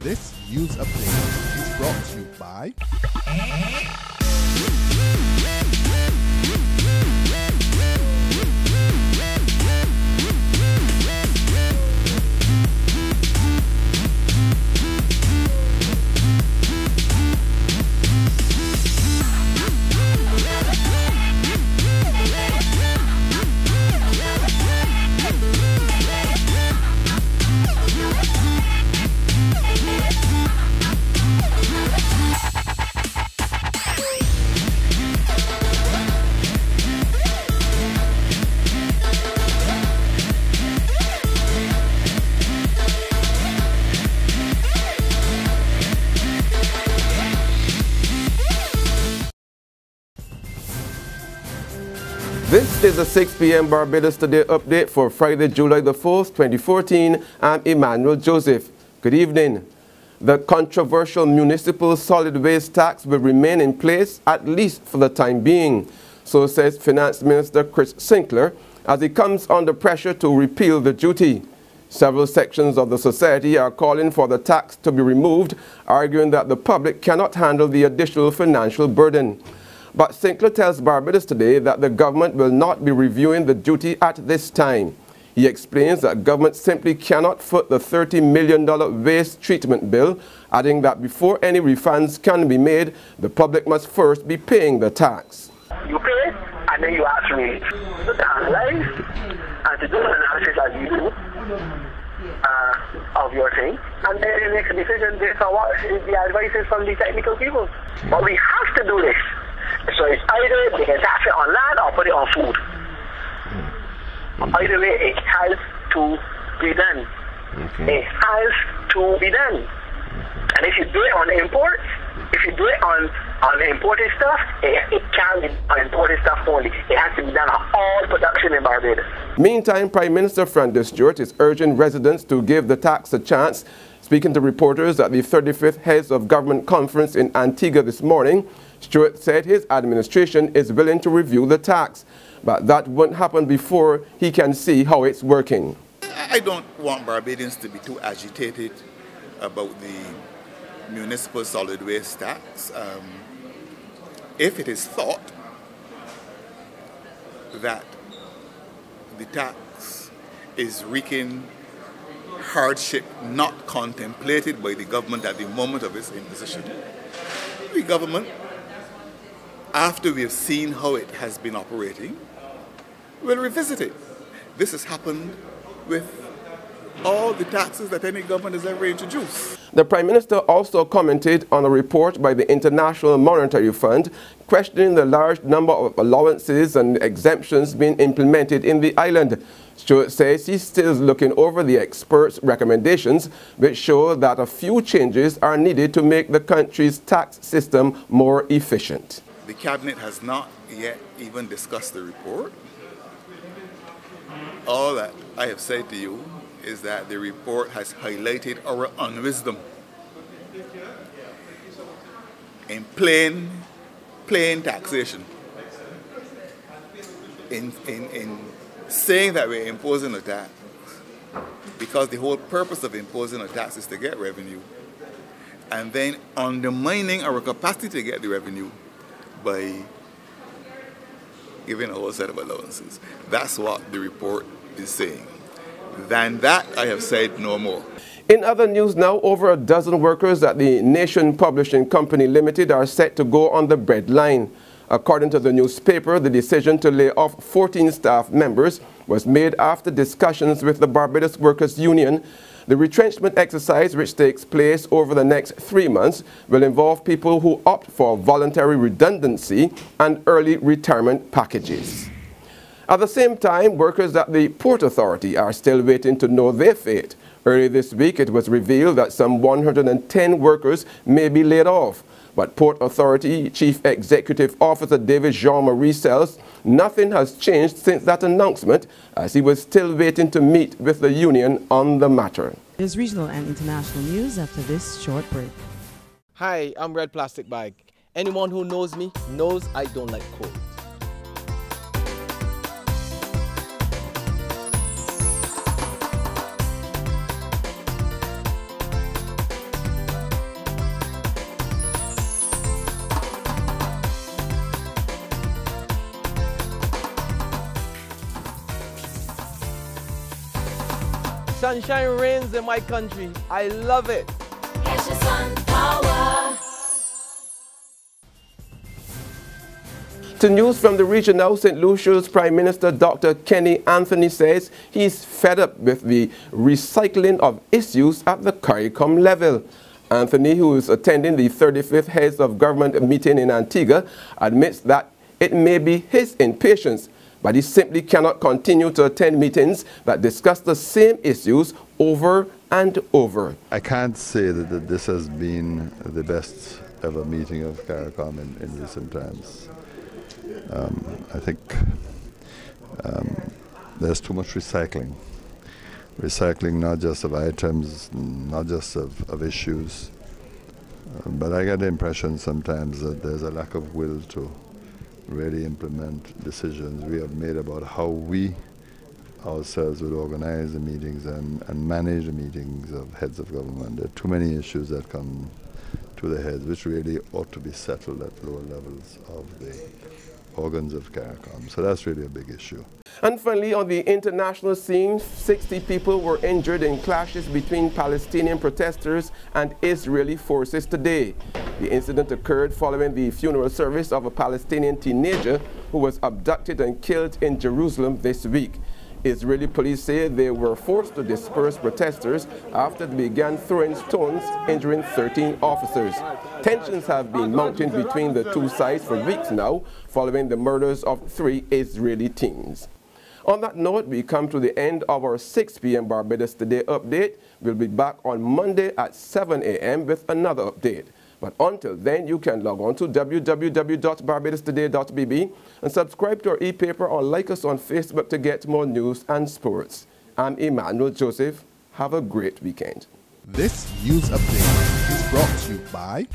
This news update is brought to you by This is the 6 p.m. Barbados Today update for Friday, July the 4th, 2014. I'm Emmanuel Joseph. Good evening. The controversial Municipal Solid Waste Tax will remain in place at least for the time being, so says Finance Minister Chris Sinckler, as he comes under pressure to repeal the duty. Several sections of the society are calling for the tax to be removed, arguing that the public cannot handle the additional financial burden. But Sinckler tells Barbados Today that the government will not be reviewing the duty at this time. He explains that government simply cannot foot the $30 million waste treatment bill, adding that before any refunds can be made, the public must first be paying the tax. You pay, and then you ask me to analyze and to do an analysis as you do of your thing, and then you make a decision based on what the advice is from the technical people. But we have to do this. So it's either they can tax it on land or put it on food. Either way, it has to be done. It has to be done. And if you do it on imports, if you do it on imported stuff, it can be on imported stuff only. It has to be done on all production in Barbados. Meantime, Prime Minister Freundel Stuart is urging residents to give the tax a chance. Speaking to reporters at the 35th Heads of Government Conference in Antigua this morning, Stuart said his administration is willing to review the tax, but that won't happen before he can see how it's working. I don't want Barbadians to be too agitated about the Municipal Solid Waste Tax. If it is thought that the tax is wreaking hardship not contemplated by the government at the moment of its imposition, the government, after we have seen how it has been operating, will revisit it. This has happened with all the taxes that any government has ever introduced. The Prime Minister also commented on a report by the International Monetary Fund questioning the large number of allowances and exemptions being implemented in the island. Stuart says he's still looking over the experts' recommendations, which show that a few changes are needed to make the country's tax system more efficient. The Cabinet has not yet even discussed the report. All that I have said to you is that the report has highlighted our unwisdom in plain taxation. In saying that we're imposing a tax, because the whole purpose of imposing a tax is to get revenue, and then undermining our capacity to get the revenue by giving a whole set of allowances. That's what the report is saying. Than that, I have said no more. In other news now, over a dozen workers at the Nation Publishing Company Limited are set to go on the breadline. According to the newspaper, the decision to lay off 14 staff members was made after discussions with the Barbados Workers Union. The retrenchment exercise, which takes place over the next 3 months, will involve people who opt for voluntary redundancy and early retirement packages. At the same time, workers at the Port Authority are still waiting to know their fate. Early this week, it was revealed that some 110 workers may be laid off. But Port Authority Chief Executive Officer David Jean-Marie says nothing has changed since that announcement, as he was still waiting to meet with the union on the matter. There's regional and international news after this short break. Hi, I'm Red Plastic Bag. Anyone who knows me knows I don't like cold. Sunshine reigns in my country. I love it. Get your sun power. To news from the region now, St. Lucia's Prime Minister Dr. Kenny Anthony says he's fed up with the recycling of issues at the CARICOM level. Anthony, who is attending the 35th Heads of Government meeting in Antigua, admits that it may be his impatience, but he simply cannot continue to attend meetings that discuss the same issues over and over. I can't say that this has been the best ever meeting of CARICOM in recent times. I think there's too much recycling. Recycling not just of items, not just of issues, but I get the impression sometimes that there's a lack of will to really implement decisions we have made about how we ourselves would organize the meetings and manage the meetings of heads of government. There are too many issues that come to the heads which really ought to be settled at lower levels of the organs of CARICOM. So that's really a big issue. And finally, on the international scene, 60 people were injured in clashes between Palestinian protesters and Israeli forces today. The incident occurred following the funeral service of a Palestinian teenager who was abducted and killed in Jerusalem this week. Israeli police say they were forced to disperse protesters after they began throwing stones, injuring 13 officers. Tensions have been mounting between the two sides for weeks now, following the murders of 3 Israeli teens. On that note, we come to the end of our 6 p.m. Barbados Today update. We'll be back on Monday at 7 a.m. with another update. But until then, you can log on to www.barbadostoday.bb and subscribe to our e-paper or like us on Facebook to get more news and sports. I'm Emmanuel Joseph. Have a great weekend. This news update is brought to you by